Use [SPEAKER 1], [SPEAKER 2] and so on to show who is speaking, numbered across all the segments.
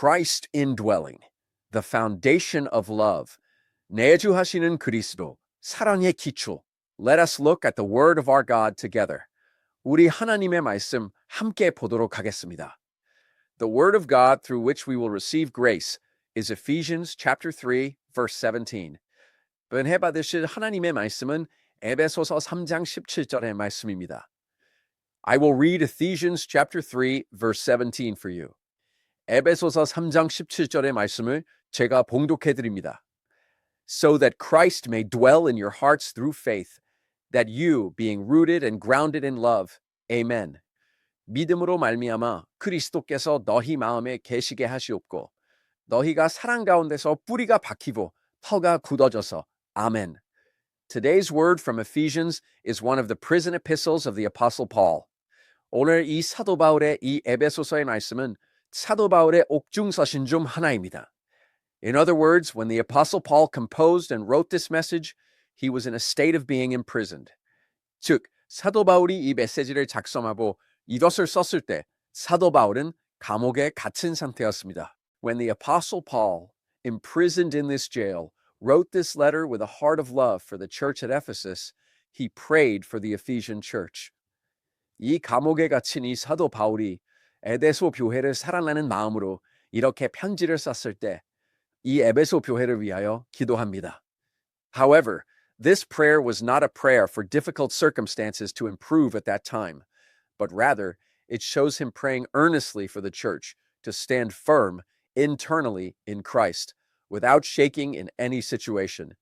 [SPEAKER 1] Christ indwelling, the foundation of love. 내주하시는 그리스도, 사랑의 기초. Let us look at the word of our God together. 우리 하나님의 말씀 함께 보도록 하겠습니다. The word of God through which we will receive grace is Ephesians chapter 3, verse 17. 은혜 받으실 하나님의 말씀은 에베소서 3장 17절의 말씀입니다. I will read Ephesians chapter 3, verse 17 for you. 에베소서 3장 17절의 말씀을 제가 봉독해 드립니다. So that Christ may dwell in your hearts through faith, that you, being rooted and grounded in love, Amen. 믿음으로 말미암아 그리스도께서 너희 마음에 계시게 하시옵고 너희가 사랑 가운데서 뿌리가 박히고 터가 굳어져서 아멘. Today's word from Ephesians is one of the prison epistles of the Apostle Paul. 오늘 이 사도 바울의 이 에베소서의 말씀은 사도 바울의 옥중서신 중 하나입니다. In other words, when the Apostle Paul composed and wrote this message, he was in a state of being imprisoned. 즉, 사도 바울이 이 메시지를 작성하고 이것을 썼을 때 사도 바울은 감옥에 갇힌 상태였습니다. When the Apostle Paul, imprisoned in this jail, wrote this letter with a heart of love for the church at Ephesus, he prayed for the Ephesian church. 이 감옥에 갇힌 이 사도 바울이 에베소 교회를 사랑하는 마음으로 이렇게 편지를 썼을 때 이 에베소 교회를 위하여 기도합니다. However, this prayer was not a prayer for difficult circumstances to improve at that time, but rather it shows him praying earnestly for the church to stand firm internally in Christ, without shaking in any situation.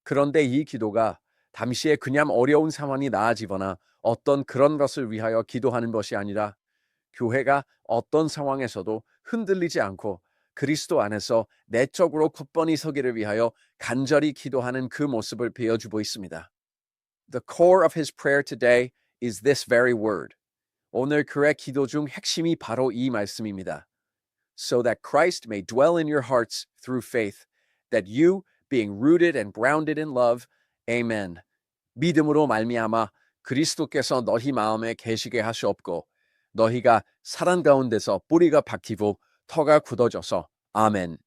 [SPEAKER 1] 그런데 이 기도가 당시에 그냥 어려운 상황이 나아지거나 어떤 그런 것을 위하여 기도하는 것이 아니라 교회가 어떤 상황에서도 흔들리지 않고 그리스도 안에서 내적으로 굳건히 서기를 위하여 간절히 기도하는 그 모습을 보여주고 있습니다. The core of his prayer today is this very word. 오늘 그의 기도 중 핵심이 바로 이 말씀입니다. So that Christ may dwell in your hearts through faith, that you, being rooted and grounded in love, Amen. 믿음으로 말미암아 그리스도께서 너희 마음에 계시게 하시옵고 너희가 사랑 가운데서 뿌리가 박히고 터가 굳어져서 아멘.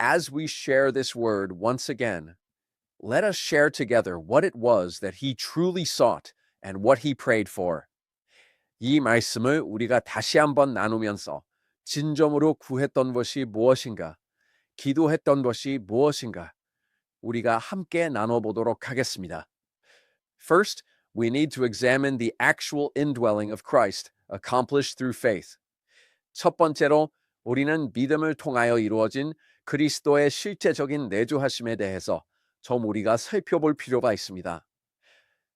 [SPEAKER 1] As we share this word once again, let us share together what it was that he truly sought and what he prayed for. 이 말씀을 우리가 다시 한번 나누면서 진정으로 구했던 것이 무엇인가, 기도했던 것이 무엇인가, 우리가 함께 나눠보도록 하겠습니다. First, we need to examine the actual indwelling of Christ, accomplished through faith. 첫 번째로 우리는 믿음을 통하여 이루어진 그리스도의 실제적인 내주하심에 대해서 좀 우리가 살펴볼 필요가 있습니다.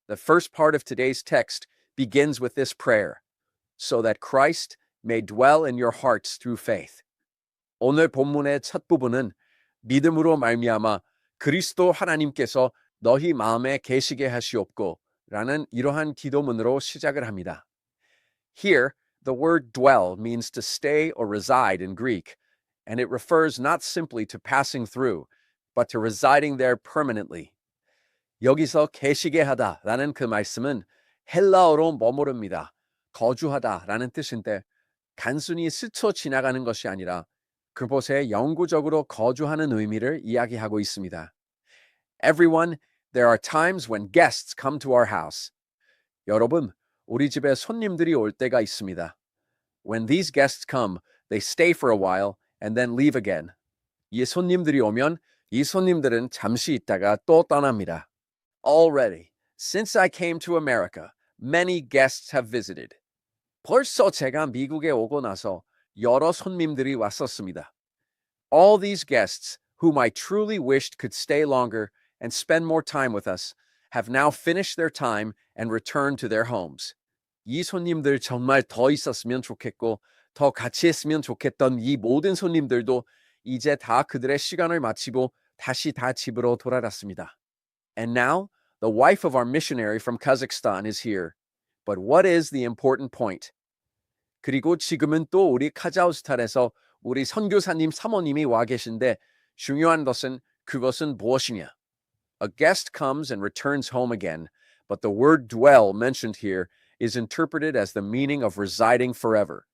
[SPEAKER 1] The first part of today's text begins with this prayer, so that Christ may dwell in your hearts through faith. 오늘 본문의 첫 부분은 믿음으로 말미암아 그리스도 하나님께서 너희 마음에 계시게 하시옵고 라는 이러한 기도문으로 시작을 합니다. Here, the word dwell means to stay or reside in Greek, and it refers not simply to passing through, but to residing there permanently. 여기서 계시게 하다라는 그 말씀은 헬라어로 머무릅니다. 거주하다라는 뜻인데 단순히 스쳐 지나가는 것이 아니라 그곳에 영구적으로 거주하는 의미를 이야기하고 있습니다. Everyone, there are times when guests come to our house. 여러분, 우리 집에 손님들이 올 때가 있습니다. When these guests come, they stay for a while and then leave again. 이 손님들이 오면 이 손님들은 잠시 있다가 또 떠납니다. Already, since I came to America, many guests have visited. 벌써 제가 미국에 오고 나서 여러 손님들이 왔었습니다. All these guests, whom I truly wished could stay longer and spend more time with us, have now finished their time and returned to their homes. 이 손님들 정말 더 있었으면 좋겠고 더 같이 했으면 좋겠던 이 모든 손님들도 이제 다 그들의 시간을 마치고 다시 다 집으로 돌아갔습니다. And now, the wife of our missionary from Kazakhstan is here. But what is the important point? 그리고 지금은 또 우리 카자흐스탄에서 우리 선교사님 사모님이 와 계신데 중요한 것은 그것은 무엇이냐? A guest comes and returns home again, but the word dwell mentioned here is interpreted as the meaning of residing forever.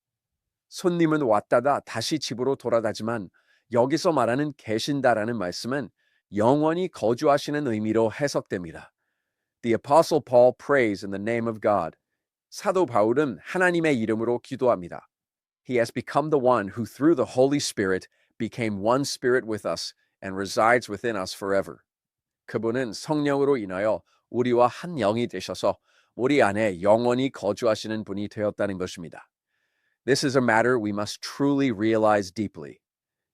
[SPEAKER 1] 손님은 왔다가 다시 집으로 돌아가지만 여기서 말하는 계신다라는 말씀은 영원히 거주하시는 의미로 해석됩니다. The Apostle Paul prays in the name of God. 사도 바울은 하나님의 이름으로 기도합니다. He has become the one who through the Holy Spirit became one spirit with us and resides within us forever. 그분은 성령으로 인하여 우리와 한 영이 되셔서 우리 안에 영원히 거주하시는 분이 되었다는 것입니다. This is a matter we must truly realize deeply.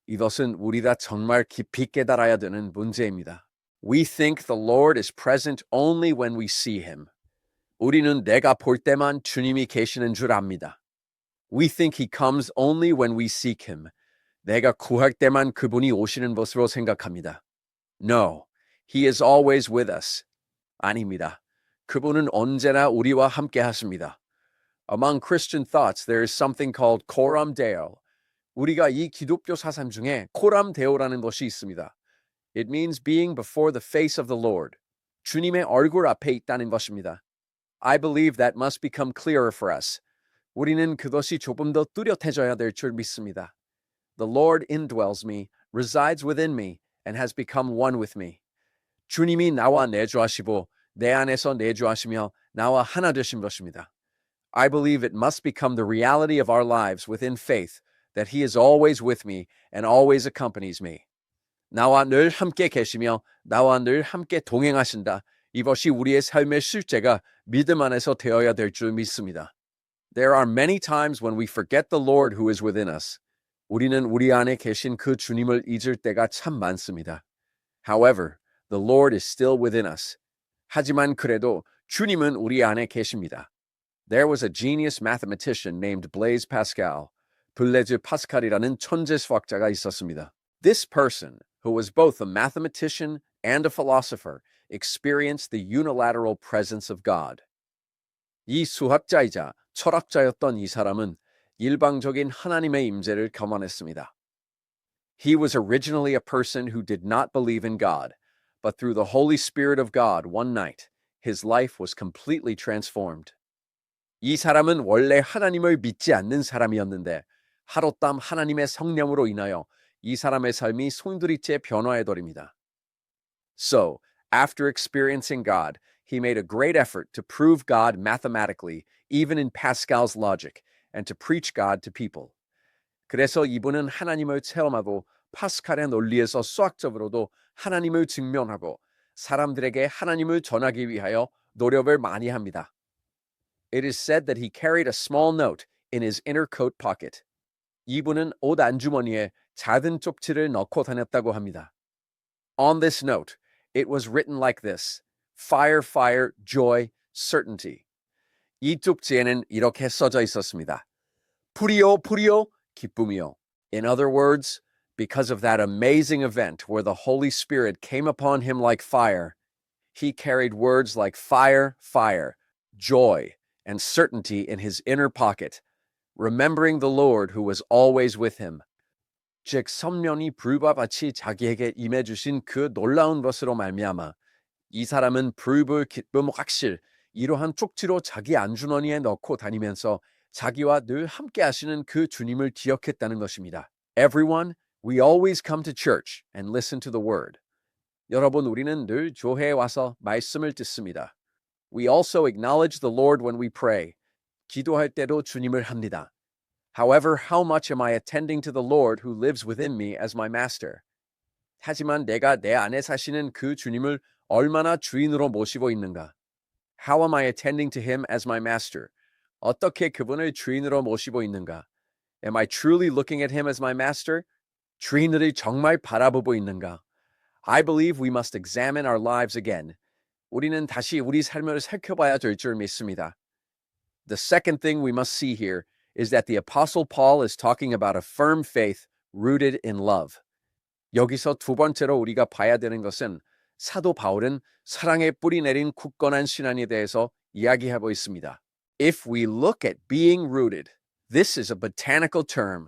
[SPEAKER 1] 이것은 우리가 정말 깊이 깨달아야 되는 문제입니다. We think the Lord is present only when we see him. 우리는 내가 볼 때만 주님이 계시는 줄 압니다. We think he comes only when we seek him. 내가 구할 때만 그분이 오시는 것으로 생각합니다. No, he is always with us. 아닙니다. 그분은 언제나 우리와 함께 하십니다. Among Christian thoughts, there is something called coram deo. 우리가 이 기독교 사상 중에 코람 데오라는 것이 있습니다. It means being before the face of the Lord. 주님의 얼굴 앞에 있다는 것입니다. I believe that must become clearer for us. 우리는 그것이 조금 더 뚜렷해져야 될 줄 믿습니다. The Lord indwells me, resides within me, and has become one with me. 주님이 나와 내주하시고 내 안에서 내주하시며 나와 하나 되신 것입니다. I believe it must become the reality of our lives within faith that he is always with me and always accompanies me. 나와 늘 함께 계시며 나와 늘 함께 동행하신다. 이것이 우리의 삶의 실제가 믿음 안에서 되어야 될 줄 믿습니다. There are many times when we forget the Lord who is within us. 우리는 우리 안에 계신 그 주님을 잊을 때가 참 많습니다. However, the Lord is still within us. 하지만 그래도 주님은 우리 안에 계십니다. There was a genius mathematician named Blaise Pascal. 블레즈 파스칼이라는 천재 수학자가 있었습니다. This person, who was both a mathematician and a philosopher, experienced the unilateral presence of God. 이 수학자이자 철학자였던 이 사람은 일방적인 하나님의 임재를 경험했습니다. He was originally a person who did not believe in God, but through the Holy Spirit of God one night, his life was completely transformed. 이 사람은 원래 하나님을 믿지 않는 사람이었는데 하룻밤 하나님의 성령으로 인하여 이 사람의 삶이 송두리째 변화해버립니다. So, after experiencing God, he made a great effort to prove God mathematically, even in Pascal's logic, and to preach God to people. 그래서 이분은 하나님을 체험하고 파스칼의 논리에서 수학적으로도 하나님을 증명하고 사람들에게 하나님을 전하기 위하여 노력을 많이 합니다. It is said that he carried a small note in his inner coat pocket. 이분은 옷 안주머니에 작은 쪽지를 넣고 다녔다고 합니다. On this note, it was written like this: Fire, fire, joy, certainty. 이 쪽지에는 이렇게 써져 있었습니다. 불이요, 불이요, 기쁨이요. In other words, because of that amazing event where the Holy Spirit came upon him like fire, he carried words like fire, fire, joy, and certainty in his inner pocket, remembering the Lord who was always with him. 즉 성령이 불과 같이 자기에게 임해 주신 그 놀라운 것으로 말미암아 이 사람은 불, 기쁨, 확실 이러한 쪽지로 자기 안주머니에 넣고 다니면서 자기와 늘 함께 하시는 그 주님을 기억했다는 것입니다. Everyone, we always come to church and listen to the word. 여러분, 우리는 늘 교회에 와서 말씀을 듣습니다. We also acknowledge the Lord when we pray. 기도할 때도 주님을 합니다. However, how much am I attending to the Lord who lives within me as my master? 하지만 내가 내 안에 사시는 그 주님을 얼마나 주인으로 모시고 있는가? How am I attending to him as my master? 어떻게 그분을 주인으로 모시고 있는가? Am I truly looking at him as my master? 주인을 정말 바라보고 있는가? I believe we must examine our lives again. 우리는 다시 우리 삶을 살펴봐야 될 줄 믿습니다. The second thing we must see here is that the Apostle Paul is talking about a firm faith rooted in love. 여기서 두 번째로 우리가 봐야 되는 것은 사도 바울은 사랑에 뿌리 내린 굳건한 신앙에 대해서 이야기하고 있습니다. If we look at being rooted, this is a botanical term.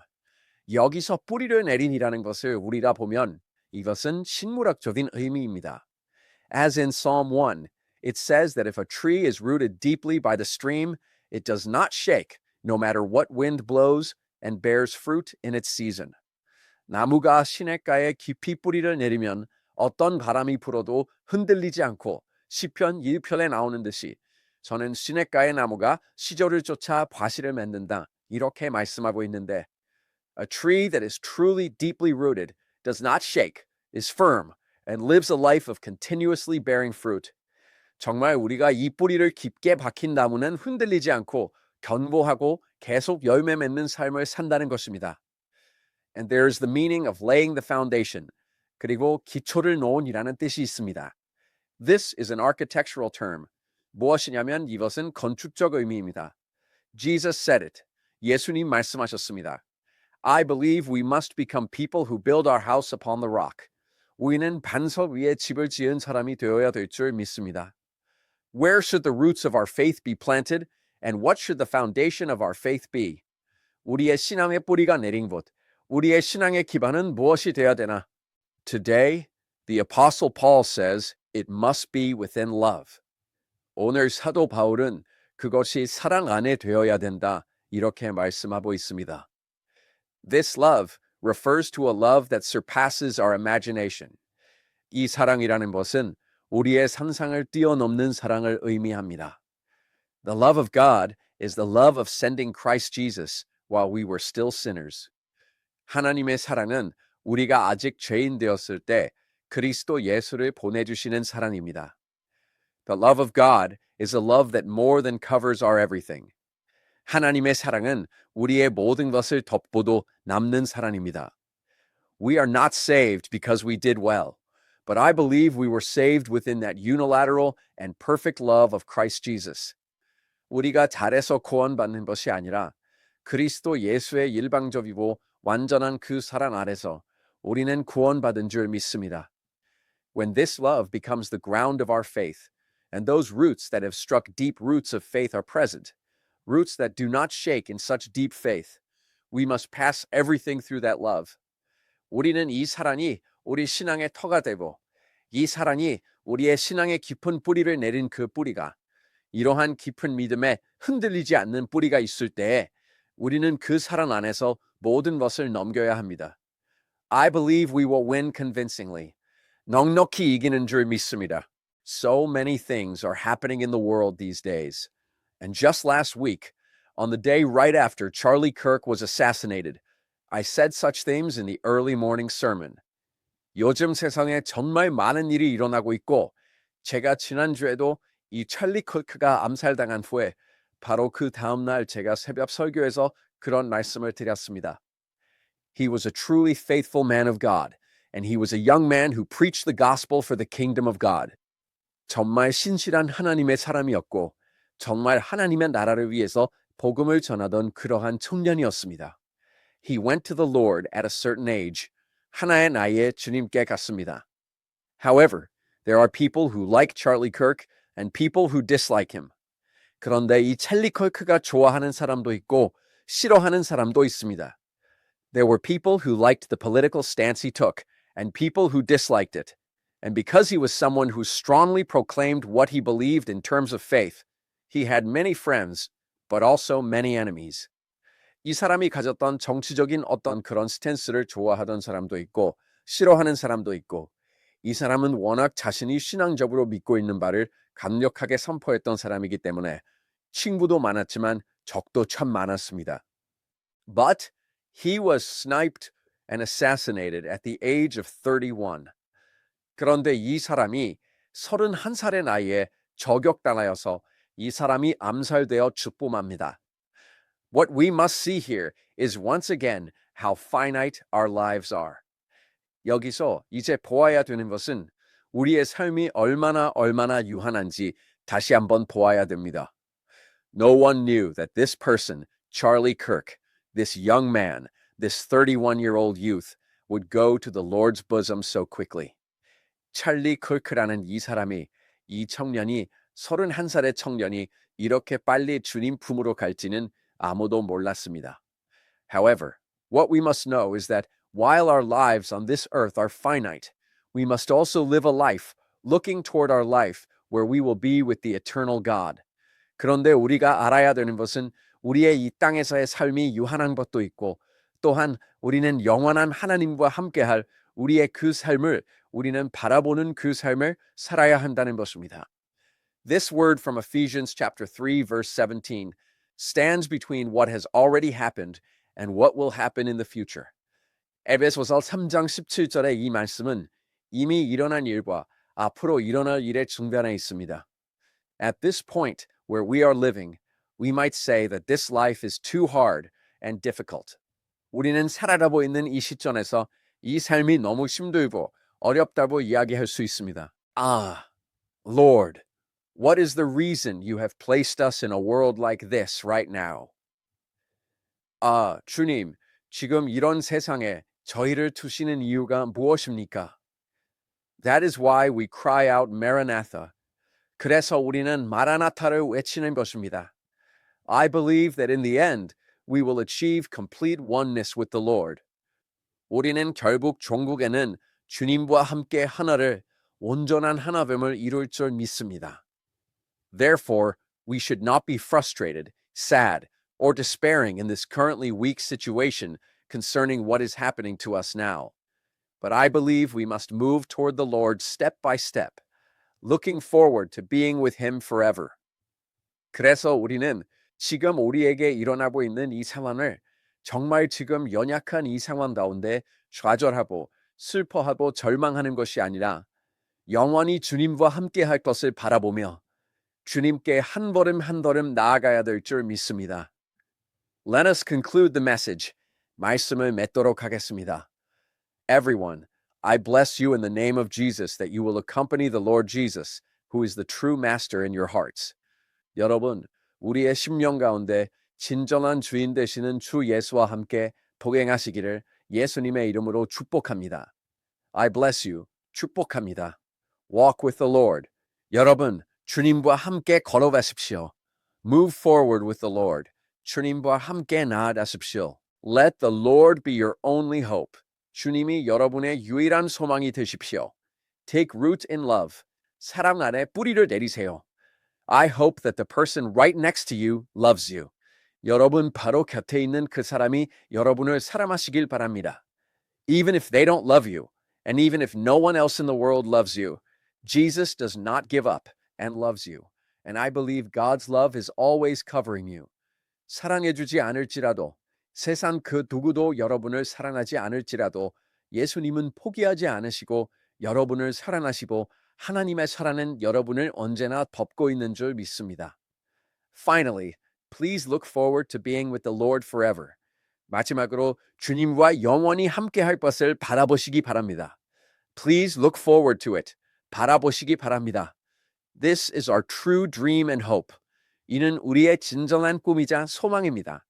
[SPEAKER 1] 여기서 뿌리를 내린이라는 것을 우리가 보면 이것은 식물학적인 의미입니다. As in Psalm 1, it says that if a tree is rooted deeply by the stream, it does not shake, no matter what wind blows, and bears fruit in its season. 나무가 시냇가에 깊이 뿌리를 내리면 어떤 바람이 불어도 흔들리지 않고 시편 1편에 나오는 듯이 저는 시냇가의 나무가 시절을 쫓아 과실을 맺는다 이렇게 말씀하고 있는데 A tree that is truly deeply rooted does not shake, is firm, and lives a life of continuously bearing fruit. 정말 우리가 이 뿌리를 깊게 박힌 나무는 흔들리지 않고 견고하고 계속 열매 맺는 삶을 산다는 것입니다. And there is the meaning of laying the foundation. 그리고 기초를 놓은이라는 뜻이 있습니다. This is an architectural term. 무엇이냐면 이것은 건축적 의미입니다. Jesus said it. 예수님 말씀하셨습니다. I believe we must become people who build our house upon the rock. 우리는 반석 위에 집을 지은 사람이 되어야 될 줄 믿습니다. Where should the roots of our faith be planted? And what should the foundation of our faith be? 우리의 신앙의 뿌리가 내린 곳, 우리의 신앙의 기반은 무엇이 되어야 되나? Today, the Apostle Paul says it must be within love. 오늘 사도 바울은 그것이 사랑 안에 되어야 된다, 이렇게 말씀하고 있습니다. This love refers to a love that surpasses our imagination. 이 사랑이라는 것은 우리의 상상을 뛰어넘는 사랑을 의미합니다. The love of God is the love of sending Christ Jesus while we were still sinners. 하나님의 사랑은 우리가 아직 죄인 되었을 때 그리스도 예수를 보내주시는 사랑입니다. The love of God is a love that more than covers our everything. 하나님의 사랑은 우리의 모든 것을 덮고도 남는 사랑입니다. We are not saved because we did well, but I believe we were saved within that unilateral and perfect love of Christ Jesus. 우리가 잘해서 구원받는 것이 아니라 그리스도 예수의 일방적이고 완전한 그 사랑 아래서 우리는 구원받은 줄 믿습니다. When this love becomes the ground of our faith, and those roots that have struck deep roots of faith are present, roots that do not shake in such deep faith, we must pass everything through that love. 우리는 이 사랑이 우리 신앙의 터가 되고 이 사랑이 우리의 신앙의 깊은 뿌리를 내린 그 뿌리가 이러한 깊은 믿음에 흔들리지 않는 뿌리가 있을 때에 우리는 그 사랑 안에서 모든 것을 넘겨야 합니다. I believe we will win convincingly. 넉넉히 이기는 줄 믿습니다. So many things are happening in the world these days. And just last week, on the day right after Charlie Kirk was assassinated, I said such things in the early morning sermon. 요즘 세상에 정말 많은 일이 일어나고 있고 제가 지난주에도 이 찰리 크크가 암살당한 후에 바로 그 다음 날 제가 새벽 설교에서 그런 말씀을 드렸습니다. He was a truly faithful man of God, and he was a young man who preached the gospel for the kingdom of God. 정말 신실한 하나님의 사람이었고 정말 하나님의 나라를 위해서 복음을 전하던 그러한 청년이었습니다. He went to the Lord at a certain age. 하나의 나이에 주님께 갔습니다. However, there are people who like Charlie Kirk and people who dislike him. 그런데 이 찰리 커크가 좋아하는 사람도 있고 싫어하는 사람도 있습니다. There were people who liked the political stance he took and people who disliked it. And because he was someone who strongly proclaimed what he believed in terms of faith, he had many friends, but also many enemies. 이 사람이 가졌던 정치적인 어떤 그런 스탠스를 좋아하던 사람도 있고 싫어하는 사람도 있고 이 사람은 워낙 자신이 신앙적으로 믿고 있는 바를 강력하게 선포했던 사람이기 때문에 친구도 많았지만 적도 참 많았습니다. But he was sniped and assassinated at the age of 31. 그런데 이 사람이 31살의 나이에 저격당하여서 이 사람이 암살되어 죽음합니다. What we must see here is once again how finite our lives are. 여기서 이제 보아야 되는 것은 우리의 삶이 얼마나 유한한지 다시 한번 보아야 됩니다. No one knew that this person, Charlie Kirk, this young man, this 31-year-old youth, would go to the Lord's bosom so quickly. 찰리 크크라는 이 사람이, 이 청년이 31살의 청년이 이렇게 빨리 주님 품으로 갈지는 아무도 몰랐습니다. However, what we must know is that while our lives on this earth are finite, we must also live a life looking toward our life where we will be with the eternal God. 그런데 우리가 알아야 되는 것은 우리의 이 땅에서의 삶이 유한한 것도 있고 또한 우리는 영원한 하나님과 함께할 우리의 그 삶을 우리는 바라보는 그 삶을 살아야 한다는 것입니다. This word from Ephesians chapter 3 verse 17 stands between what has already happened and what will happen in the future. 에베소서 3장 17절의 이 말씀은 이미 일어난 일과 앞으로 일어날 일의 중간에 있습니다. At this point where we are living, we might say that this life is too hard and difficult. 우리는 살아가고 있는 이 시점에서 이 삶이 너무 힘들고 어렵다고 이야기할 수 있습니다. Lord, what is the reason you have placed us in a world like this right now? 주님, 지금 이런 세상에 저희를 두시는 이유가 무엇입니까? That is why we cry out Maranatha. 그래서 우리는 마라나타를 외치는 것입니다. I believe that in the end, we will achieve complete oneness with the Lord. 우리는 결국 종국에는 주님과 함께 하나를 온전한 하나됨을 이룰 줄 믿습니다. Therefore, we should not be frustrated, sad, or despairing in this currently weak situation concerning what is happening to us now. But I believe we must move toward the Lord step by step, looking forward to being with Him forever. 그래서 우리는 지금 우리에게 일어나고 있는 이 상황을 정말 지금 연약한 이 상황 가운데 좌절하고 슬퍼하고 절망하는 것이 아니라 영원히 주님과 함께 할 것을 바라보며 주님께 한 걸음 한 걸음 나아가야 될 줄 믿습니다. Let us conclude the message. 말씀을 맺도록 하겠습니다. Everyone, I bless you in the name of Jesus that you will accompany the Lord Jesus, who is the true master in your hearts. 여러분, 우리의 심령 가운데 진정한 주인 되시는 주 예수와 함께 동행하시기를 예수님의 이름으로 축복합니다. I bless you. 축복합니다. Walk with the Lord. 여러분, 주님과 함께 걸어가십시오. Move forward with the Lord. 주님과 함께 나아가십시오. Let the Lord be your only hope. 주님이 여러분의 유일한 소망이 되십시오. Take root in love. 사랑 안에 뿌리를 내리세요. I hope that the person right next to you loves you. 여러분 바로 곁에 있는 그 사람이 여러분을 사랑하시길 바랍니다. Even if they don't love you, and even if no one else in the world loves you, Jesus does not give up and loves you. And I believe God's love is always covering you. 사랑해주지 않을지라도, 세상 그 누구도 여러분을 사랑하지 않을지라도 예수님은 포기하지 않으시고 여러분을 사랑하시고 하나님의 사랑은 여러분을 언제나 덮고 있는 줄 믿습니다. Finally, please look forward to being with the Lord forever. 마지막으로 주님과 영원히 함께할 것을 바라보시기 바랍니다. Please look forward to it. 바라보시기 바랍니다. This is our true dream and hope. 이는 우리의 진정한 꿈이자 소망입니다.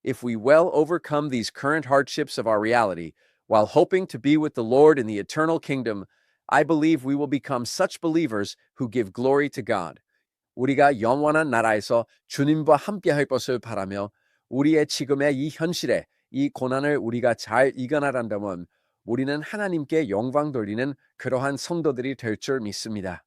[SPEAKER 1] If we well overcome these current hardships of our reality, while hoping to be with the Lord in the eternal kingdom, I believe we will become such believers who give glory to God. 우리가 영원한 나라에서 주님과 함께할 것을 바라며 우리의 지금의 이 현실에 이 고난을 우리가 잘 이겨나간다면 우리는 하나님께 영광 돌리는 그러한 성도들이 될 줄 믿습니다.